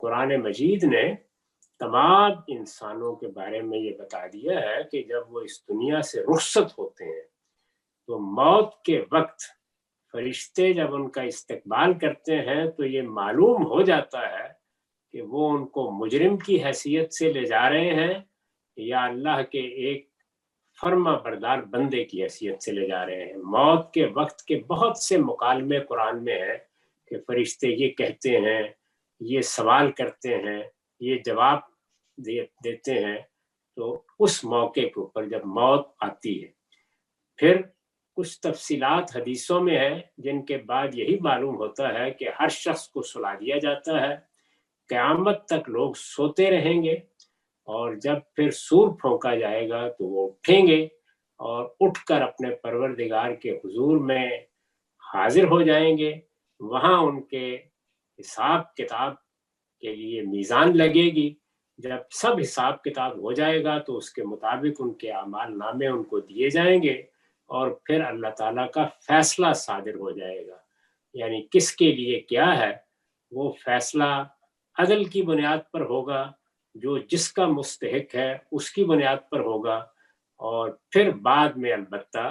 कुरान मजीद ने तमाम इंसानों के बारे में ये बता दिया है कि जब वो इस दुनिया से रुखसत होते हैं तो मौत के वक्त फरिश्ते जब उनका इस्तकबाल करते हैं तो ये मालूम हो जाता है कि वो उनको मुजरिम की हैसियत से ले जा रहे हैं या अल्लाह के एक फर्मा बरदार बंदे की हैसियत से ले जा रहे हैं। मौत के वक्त के बहुत से मुकालमे कुरान में है कि फरिश्ते ये कहते हैं, ये सवाल करते हैं, ये जवाब देते हैं। तो उस मौके के ऊपर जब मौत आती है, फिर कुछ तफसीलात हदीसों में है जिनके बाद यही मालूम होता है कि हर शख्स को सुला दिया जाता है, क़यामत तक लोग सोते रहेंगे और जब फिर सूर फूंका जाएगा तो वो उठेंगे और उठकर अपने परवरदिगार के हुजूर में हाजिर हो जाएंगे। वहाँ उनके हिसाब किताब के लिए मीज़ान लगेगी। जब सब हिसाब किताब हो जाएगा तो उसके मुताबिक उनके अमाल नामे उनको दिए जाएंगे और फिर अल्लाह ताला का फैसला सादिर हो जाएगा। यानी किसके लिए क्या है, वो फैसला अदल की बुनियाद पर होगा, जो जिसका मुस्तहिक है उसकी बुनियाद पर होगा, और फिर बाद में अलबत्ता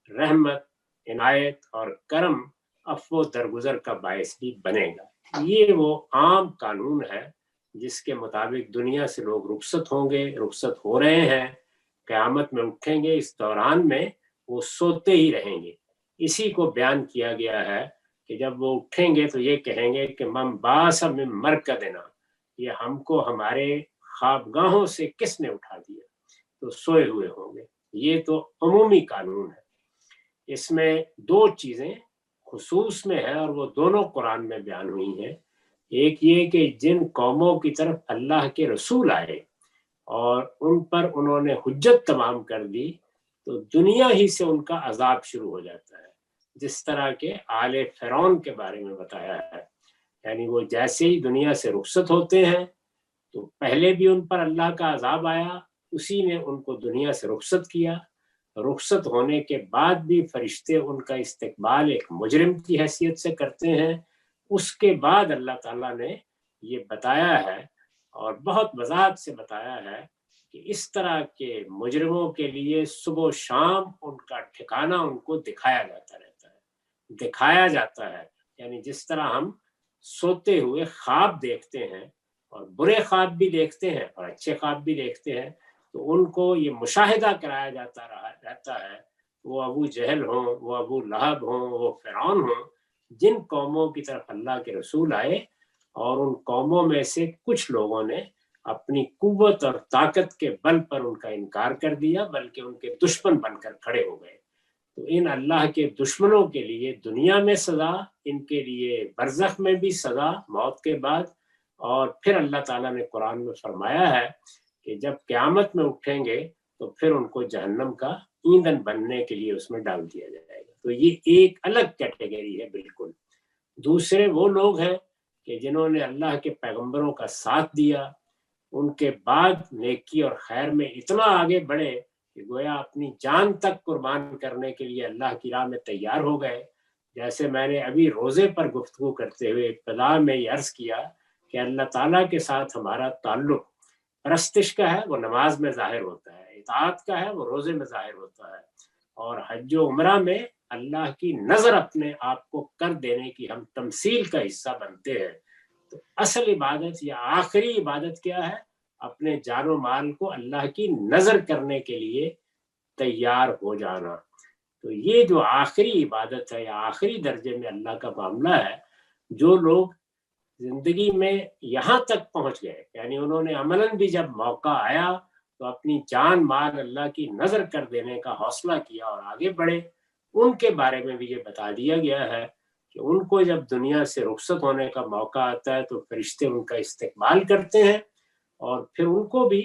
रहमत, इनायत और करम अफ़्व दरगुजर का बायस भी बनेगा। ये वो आम कानून है जिसके मुताबिक दुनिया से लोग रुखसत होंगे, रुखसत हो रहे हैं, क़यामत में उठेंगे। इस दौरान में वो सोते ही रहेंगे। इसी को बयान किया गया है कि जब वो उठेंगे तो ये कहेंगे कि मम बास मिन मरकदिना, ये हमको हमारे ख्वाबगाहों से किसने उठा दिया, तो सोए हुए होंगे। ये तो अमूमी कानून है। इसमें दो चीज़ें खुसूस में है और वो दोनों कुरान में बयान हुई हैं। एक ये कि जिन कौमों की तरफ अल्लाह के रसूल आए और उन पर उन्होंने हुज्जत तमाम कर दी तो दुनिया ही से उनका अजाब शुरू हो जाता है, जिस तरह के आले फ़िरौन के बारे में बताया है। यानी वो जैसे ही दुनिया से रुखसत होते हैं तो पहले भी उन पर अल्लाह का अजाब आया, उसी ने उनको दुनिया से रुखसत किया। रुखसत होने के बाद भी फरिश्ते उनका इस्तकबाल एक मुजरिम की हैसियत से करते हैं। उसके बाद अल्लाह ताला ने ये बताया है और बहुत वज़ाहत से बताया है कि इस तरह के मुजरिमों के लिए सुबह शाम उनका ठिकाना उनको दिखाया जाता रहता है, दिखाया जाता है। यानी जिस तरह हम सोते हुए ख्वाब देखते हैं और बुरे ख्वाब भी देखते हैं और अच्छे ख्वाब भी देखते हैं, तो उनको ये मुशाहिदा कराया जाता रहता है। वो अबू जहल हों, वो अबू लहब हों, वो फ़िरौन हों, जिन कौमों की तरफ अल्लाह के रसूल आए और उन कौमों में से कुछ लोगों ने अपनी कुव्वत और ताकत के बल पर उनका इनकार कर दिया, बल्कि उनके दुश्मन बनकर खड़े हो गए। तो इन अल्लाह के दुश्मनों के लिए दुनिया में सज़ा, इनके लिए बरज़ख में भी सज़ा मौत के बाद। और फिर अल्लाह ताला ने कुरान में फरमाया है कि जब क़यामत में उठेंगे तो फिर उनको जहन्नम का ईंधन बनने के लिए उसमें डाल दिया जाएगा। तो ये एक अलग कैटेगरी है बिल्कुल। दूसरे वो लोग हैं कि जिन्होंने अल्लाह के पैगंबरों का साथ दिया, उनके बाद नेकी और खैर में इतना आगे बढ़े कि गोया अपनी जान तक कुर्बान करने के लिए अल्लाह की राह में तैयार हो गए। जैसे मैंने अभी रोज़े पर गुफ्तगू करते हुए इब्तिदा में ये अर्ज़ किया कि अल्लाह ताला के साथ हमारा ताल्लुक परस्तिश का है, वो नमाज में ज़ाहिर होता है, इताअत का है, वो रोज़े में ज़ाहिर होता है, और हज व उम्रा में अल्लाह की नज़र अपने आप को कर देने की हम तमसील का हिस्सा बनते हैं। तो असल इबादत या आखिरी इबादत क्या है? अपने जानो माल को अल्लाह की नज़र करने के लिए तैयार हो जाना। तो ये जो आखिरी इबादत है या आखिरी दर्जे में अल्लाह का मामला है, जो लोग ज़िंदगी में यहाँ तक पहुँच गए, यानी उन्होंने अमलन भी जब मौका आया तो अपनी जान माल अल्लाह की नज़र कर देने का हौसला किया और आगे बढ़े, उनके बारे में भी ये बता दिया गया है कि उनको जब दुनिया से रुखसत होने का मौका आता है तो फरिश्ते उनका इस्तकबाल करते हैं और फिर उनको भी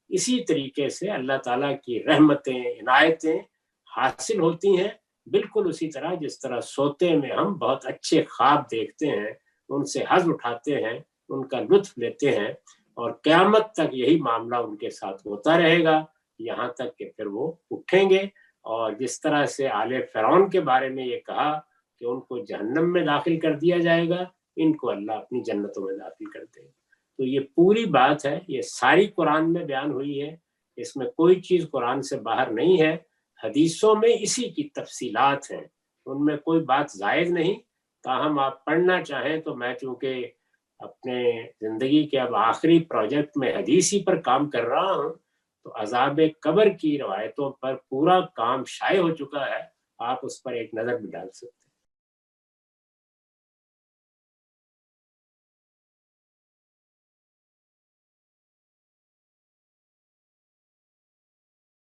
इसी तरीके से अल्लाह ताला की रहमतें, इनायतें हासिल होती हैं। बिल्कुल उसी तरह जिस तरह सोते में हम बहुत अच्छे ख्वाब देखते हैं, उनसे हज़ उठाते हैं, उनका लुत्फ़ लेते हैं, और क़यामत तक यही मामला उनके साथ होता रहेगा, यहाँ तक कि फिर वो उठेंगे। और जिस तरह से आले फ़िरौन के बारे में ये कहा कि उनको जहन्नम में दाखिल कर दिया जाएगा, इनको अल्लाह अपनी जन्नतों में दाखिल कर देगा। تو یہ پوری بات ہے، یہ ساری قرآن میں بیان ہوئی ہے، اس میں کوئی چیز قرآن سے باہر نہیں ہے، حدیثوں میں اسی کی تفصیلات ہیں، ان میں کوئی بات زائد نہیں۔ تاہم آپ پڑھنا چاہیں تو میں چونکہ اپنے زندگی کے اب آخری پروجیکٹ میں حدیثی پر کام کر رہا ہوں، تو عذاب قبر کی روایتوں پر پورا کام شائع ہو چکا ہے، آپ اس پر ایک نظر بھی ڈال سکتے ہیں۔